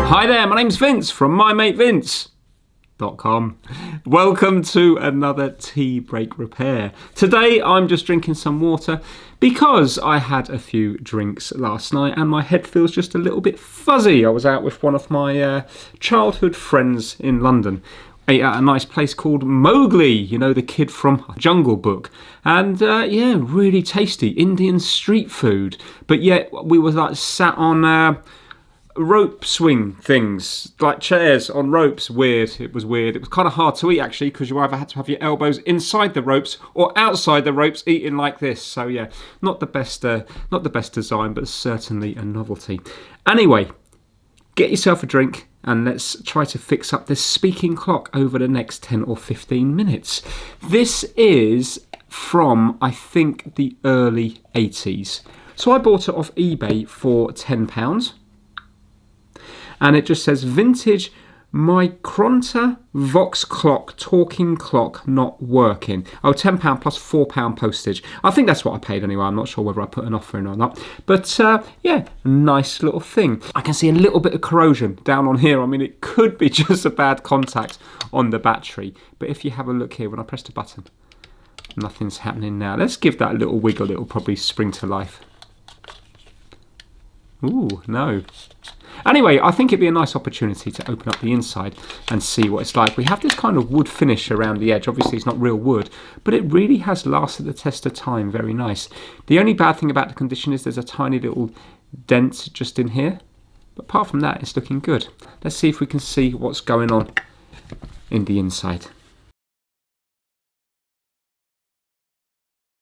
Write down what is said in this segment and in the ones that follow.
Hi there, my name's Vince from mymatevince.com. Welcome to another tea break repair. Today I'm just drinking some water because I had a few drinks last night and my head feels just a little bit fuzzy. I was out with one of my childhood friends in London. Ate at a nice place called Mowgli, you know, the kid from Jungle Book. And yeah, really tasty Indian street food. But yet we were like sat on rope swing things, like chairs on ropes. Weird. It was weird. It was kind of hard to eat actually, because you either had to have your elbows inside the ropes or outside the ropes, eating like this. So yeah, not the best design, but certainly a novelty. Anyway, get yourself a drink and let's try to fix up this speaking clock over the next 10 or 15 minutes. This is from, I think, the early 80s. So I bought it off eBay for £10. And it just says vintage MICRONTA VOXCLOCK talking clock not working. Oh, £10 plus £4 postage. I think that's what I paid anyway. I'm not sure whether I put an offer in or not. But yeah, nice little thing. I can see a little bit of corrosion down on here. I mean, it could be just a bad contact on the battery. But if you have a look here, when I press the button, nothing's happening now. Let's give that a little wiggle. It'll probably spring to life. Ooh, no. Anyway, I think it'd be a nice opportunity to open up the inside and see what it's like. We have this kind of wood finish around the edge. Obviously, it's not real wood, but it really has lasted the test of time. Very nice. The only bad thing about the condition is there's a tiny little dent just in here. But apart from that, it's looking good. Let's see if we can see what's going on in the inside.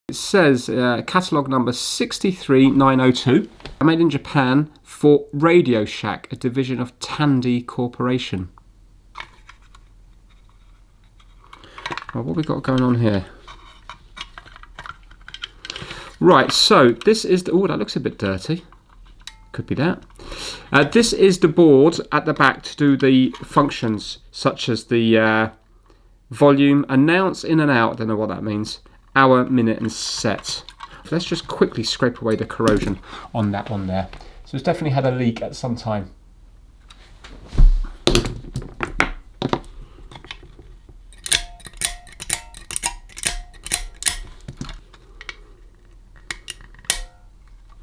It says catalogue number 63902, made in Japan for Radio Shack, a division of Tandy Corporation. Well, what have we got going on here? Right, so this is the... Oh, that looks a bit dirty. Could be that. This is the board at the back to do the functions, such as the volume, announce, in and out, I don't know what that means, hour, minute and set. Let's just quickly scrape away the corrosion on that one there. So it's definitely had a leak at some time.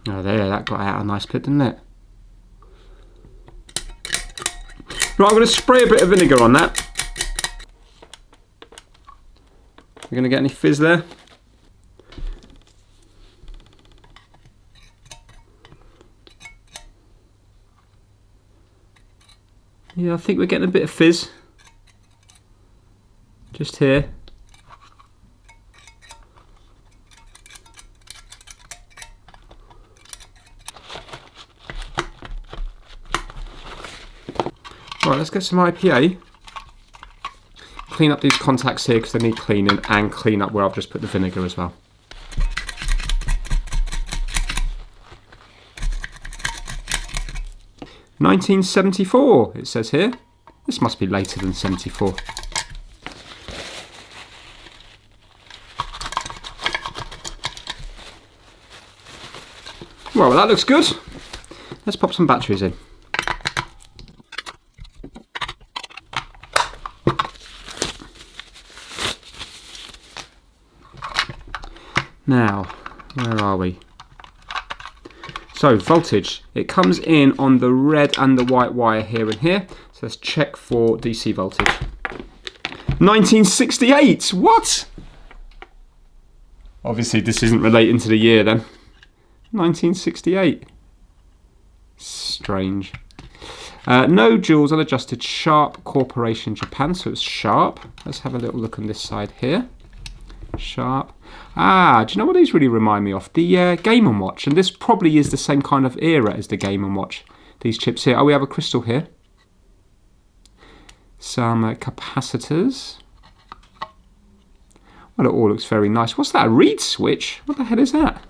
Oh there, that got out a nice bit, didn't it? Right, I'm going to spray a bit of vinegar on that. We're going to get any fizz there? Yeah, I think we're getting a bit of fizz. Just here. Right, let's get some IPA. Clean up these contacts here because they need cleaning, and clean up where I've just put the vinegar as well. "1974" it says here. This must be later than 74. Well, that looks good. Let's pop some batteries in. Now, where are we? So, voltage. It comes in on the red and the white wire here and here. So let's check for DC voltage. 1968! What? Obviously this isn't relating to the year then. 1968. Strange. No joules, unadjusted, Sharp Corporation Japan. So it's Sharp. Let's have a little look on this side here. Sharp. Ah, do you know what these really remind me of? The Game & Watch, and this probably is the same kind of era as the Game & Watch. These chips here. Oh, we have a crystal here. Some capacitors. Well, it all looks very nice. What's that, a reed switch? What the hell is that?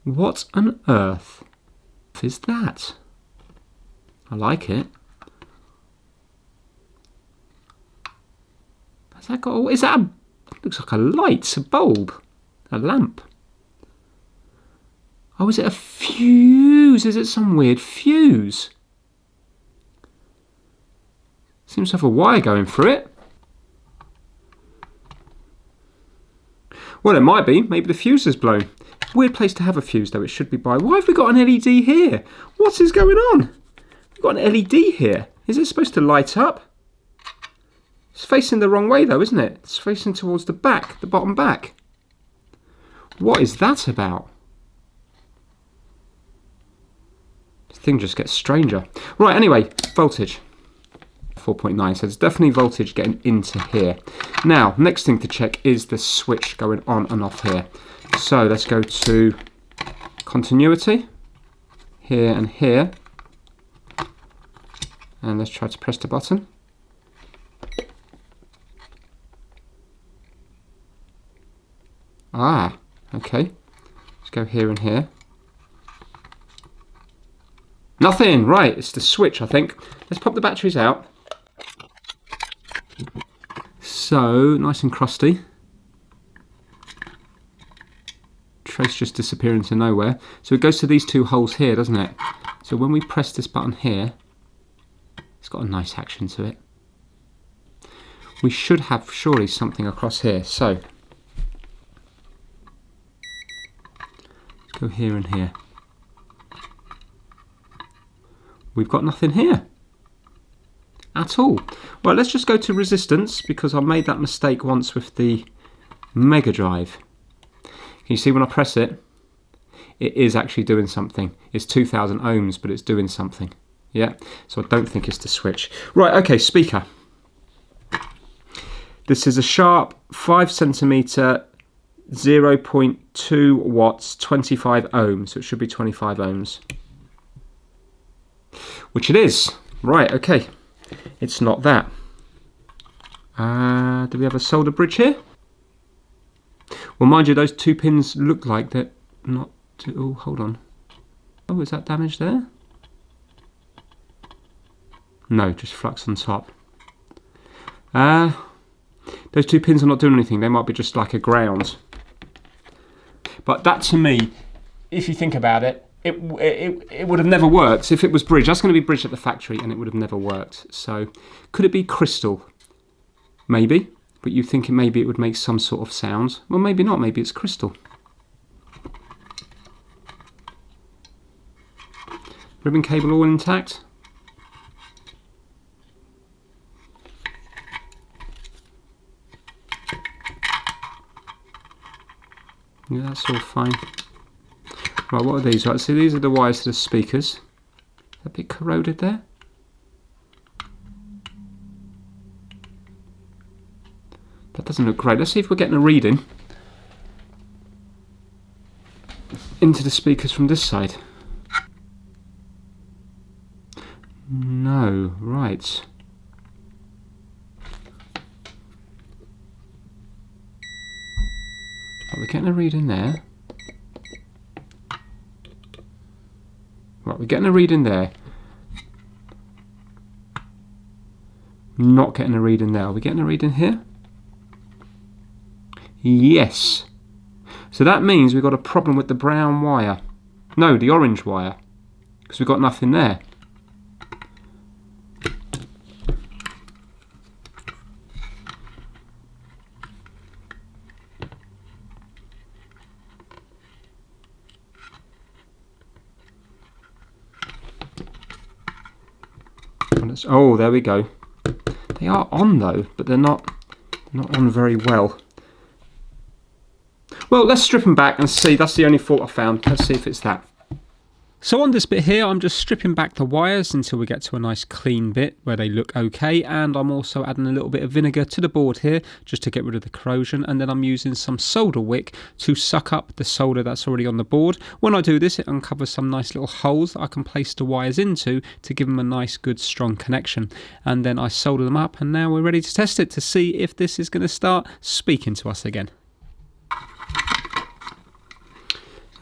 What on earth is that? I like it. Has that got? Is that a? Looks like a light, a bulb, a lamp. Oh, is it a fuse? Is it some weird fuse? Seems to have a wire going through it. Well, it might be. Maybe the fuse is blown. Weird place to have a fuse, though. It should be by. Why have we got an LED here? What is going on? We've got an LED here. Is it supposed to light up? It's facing the wrong way, though, isn't it? It's facing towards the back, the bottom back. What is that about? This thing just gets stranger. Right, anyway, voltage. 4.9, so there's definitely voltage getting into here. Now, next thing to check is the switch going on and off here. So let's go to continuity, here and here. And let's try to press the button. Ah, okay. Let's go here and here. Nothing, right, it's the switch, I think. Let's pop the batteries out. So, nice and crusty. Trace just disappearing into nowhere. So it goes to these two holes here, doesn't it? So when we press this button here, it's got a nice action to it. We should have surely something across here. So, let's go here and here. We've got nothing here at all. Well, let's just go to resistance, because I made that mistake once with the Mega Drive. Can you see when I press it? It is actually doing something. It's 2000 ohms, but it's doing something. Yeah, so I don't think it's the switch. Right, okay, speaker. This is a sharp 5 centimeter, 0.2 watts, 25 ohms. So it should be 25 ohms. Which it is. Right, okay. It's not that. Do we have a solder bridge here? Well, mind you, those two pins look like they're not... Oh, hold on. Oh, is that damage there? No, just flux on top. Those two pins are not doing anything. They might be just like a ground. But that, to me, if you think about it, it would have never worked if it was bridged. That's going to be bridged at the factory, and it would have never worked. So, could it be crystal? Maybe. But you think maybe it would make some sort of sound. Well, maybe not. Maybe it's crystal. Ribbon cable all intact. Yeah, that's all fine. Right, what are these? Right, so these are the wires to the speakers. A bit corroded there. That doesn't look great. Let's see if we're getting a reading into the speakers from this side. No, right. Right, we're getting a reading there. Right, we're getting a reading there. Not getting a reading there. Are we getting a reading here? Yes. So that means we've got a problem with the brown wire. No, the orange wire. Because we've got nothing there. Oh, there we go. They are on though, but they're not on very well. Well, let's strip them back and see. That's the only fault I found. Let's see if it's that. So on this bit here, I'm just stripping back the wires until we get to a nice clean bit where they look okay. And I'm also adding a little bit of vinegar to the board here just to get rid of the corrosion. And then I'm using some solder wick to suck up the solder that's already on the board. When I do this, it uncovers some nice little holes that I can place the wires into to give them a nice, good, strong connection. And then I solder them up, and now we're ready to test it to see if this is going to start speaking to us again.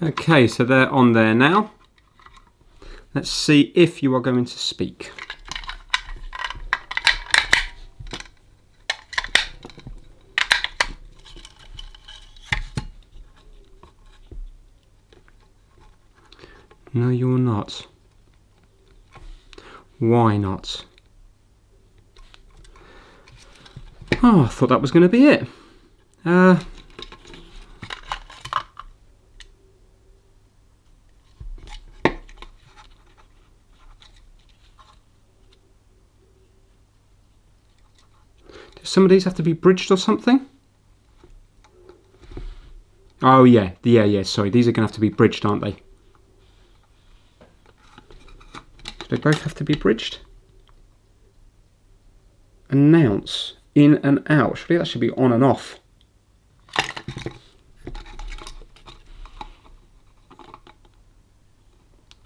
Okay, so they're on there now. Let's see if you are going to speak. No, you're not. Why not? Oh, I thought that was going to be it. Do some of these have to be bridged or something? Oh yeah, sorry, these are going to have to be bridged, aren't they? Do they both have to be bridged? Announce, in and out. Surely that should be on and off.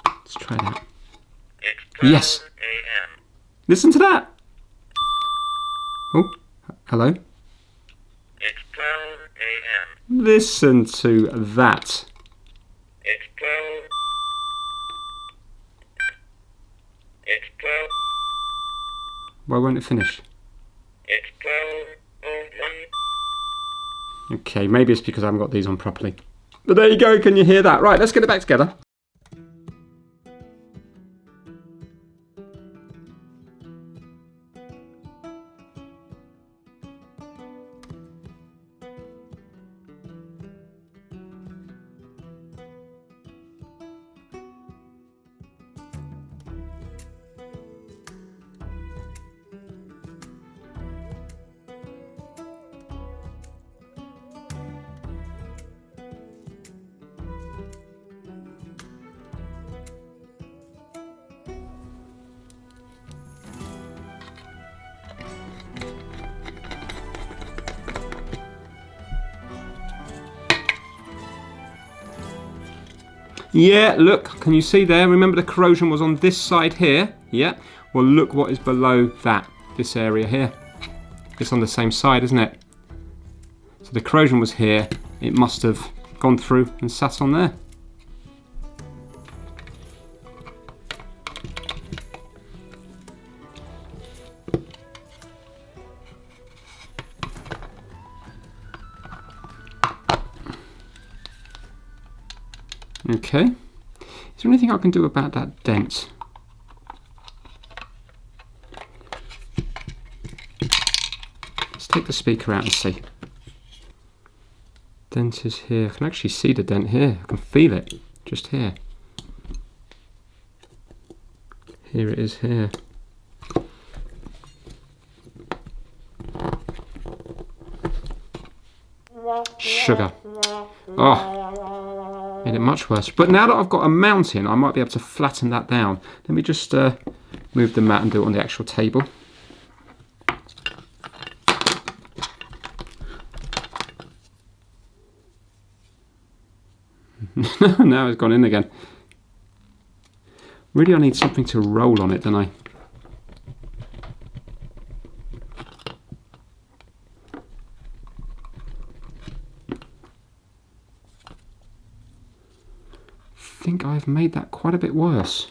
Let's try that. Yes. Listen to that. Oh, hello. It's 12 a.m. Listen to that. It's 12. It's 12. Why won't it finish? It's 12:01. Okay, maybe it's because I haven't got these on properly. But there you go, can you hear that? Right, let's get it back together. Yeah, look, can you see there? Remember the corrosion was on this side here? Yeah. Well, look what is below that, this area here. It's on the same side, isn't it? So the corrosion was here. It must have gone through and sat on there. Okay, is there anything I can do about that dent? Let's take the speaker out and see. Dent is here. I can actually see the dent here. I can feel it, just here. Here it is here. Sugar. Oh, made it much worse. But now that I've got a mounting, I might be able to flatten that down. Let me just move the mat and do it on the actual table. Now it's gone in again. Really, I need something to roll on it, don't I? I think I've made that quite a bit worse.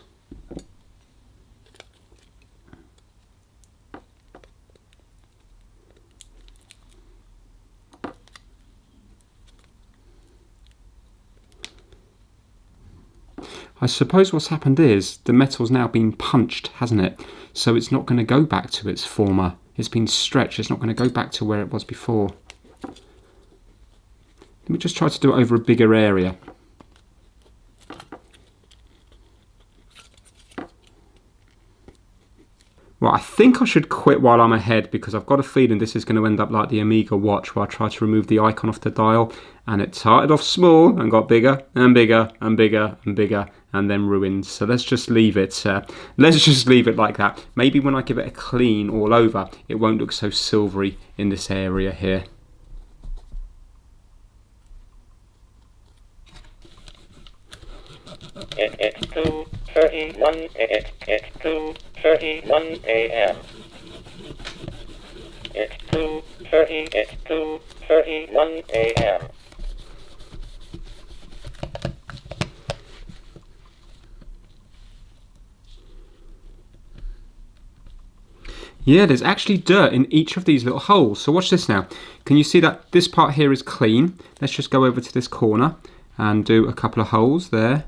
I suppose what's happened is the metal's now been punched, hasn't it? So it's not going to go back to its former. It's been stretched. It's not going to go back to where it was before. Let me just try to do it over a bigger area. Well, I think I should quit while I'm ahead because I've got a feeling this is going to end up like the Amiga watch where I tried to remove the icon off the dial and it started off small and got bigger and bigger and bigger and bigger and then ruined. So let's just leave it. Let's just leave it like that. Maybe when I give it a clean all over, it won't look so silvery in this area here. It's 2:31. It's 2:31 a.m. It's 2:30. It's 2:31 a.m. Yeah, there's actually dirt in each of these little holes. So watch this now. Can you see that this part here is clean? Let's just go over to this corner and do a couple of holes there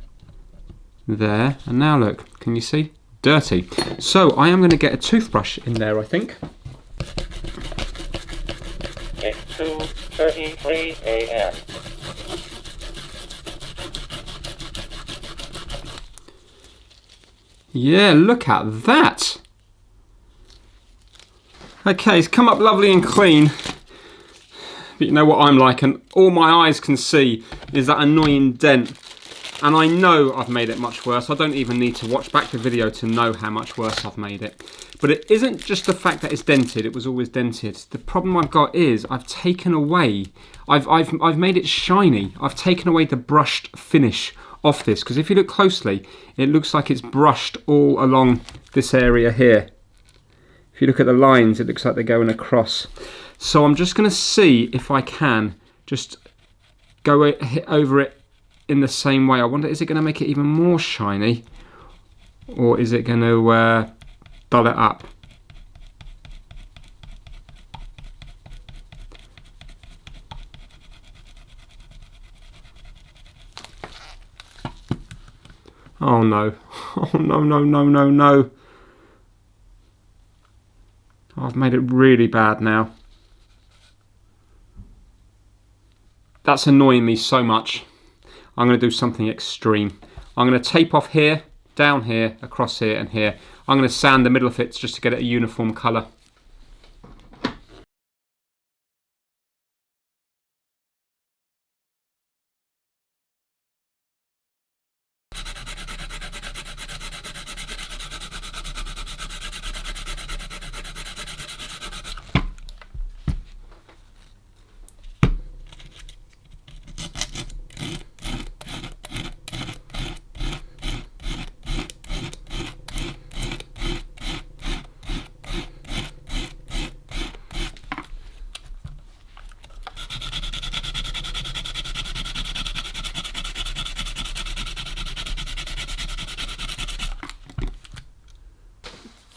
There, and now look, can you see? Dirty. So I am going to get a toothbrush in there, I think. It's 2:33 a.m. Yeah, look at that. Okay, it's come up lovely and clean. But you know what I'm like, and all my eyes can see is that annoying dent. And I know I've made it much worse. I don't even need to watch back the video to know how much worse I've made it. But it isn't just the fact that it's dented, it was always dented. The problem I've got is I've taken away, I've made it shiny. I've taken away the brushed finish off this, because if you look closely, it looks like it's brushed all along this area here. If you look at the lines, it looks like they're going across. So I'm just going to see if I can just go over it in the same way. I wonder, is it going to make it even more shiny, or is it going to dull it up? Oh no. Oh no, no, no, no, no. I've made it really bad now. That's annoying me so much. I'm going to do something extreme. I'm going to tape off here, down here, across here and here. I'm going to sand the middle of it just to get it a uniform colour.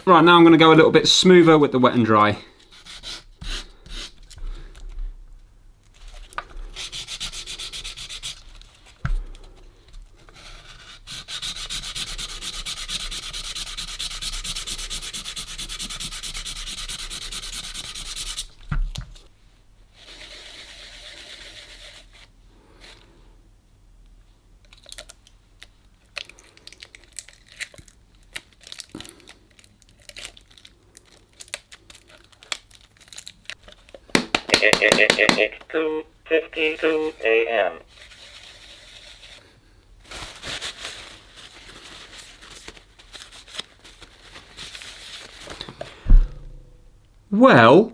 Right, now I'm going to go a little bit smoother with the wet and dry. It's 2:52 a.m. Well,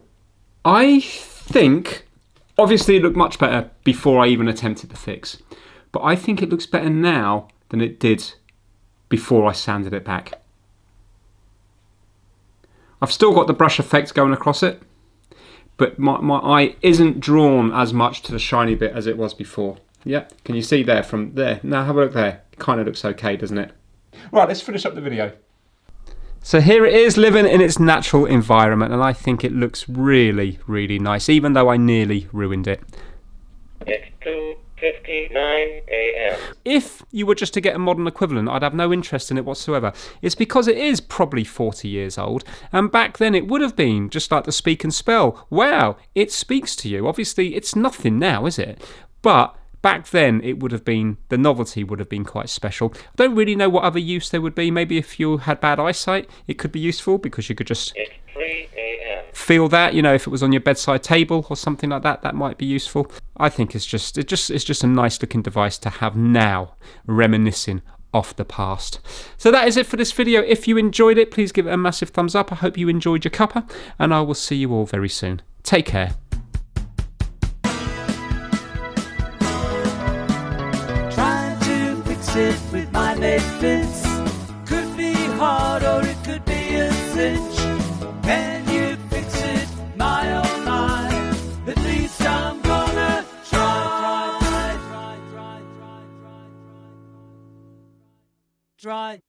I think, obviously it looked much better before I even attempted the fix, but I think it looks better now than it did before I sanded it back. I've still got the brush effect going across it, but my eye isn't drawn as much to the shiny bit as it was before. Yeah, can you see there from there? Now have a look there. It kind of looks okay, doesn't it? Right, let's finish up the video. So here it is, living in its natural environment, and I think it looks really, really nice, even though I nearly ruined it. It's 2:59 a.m. If you were just to get a modern equivalent, I'd have no interest in it whatsoever. It's because it is probably 40 years old, and back then it would have been, just like the Speak and Spell. Wow, it speaks to you. Obviously, it's nothing now, is it? But back then, it would have been, the novelty would have been quite special. I don't really know what other use there would be. Maybe if you had bad eyesight, it could be useful because you could just It's 3 a.m. feel that, you know, if it was on your bedside table or something like that, that might be useful. I think it's just a nice looking device to have now, reminiscing off the past. So that is it for this video. If you enjoyed it, please give it a massive thumbs up. I hope you enjoyed your cuppa, and I will see you all very soon. Take care. Trying to fix it with my methods could be hard or it could be a cinch. Can you fix it, my oh my? At least I'm gonna try.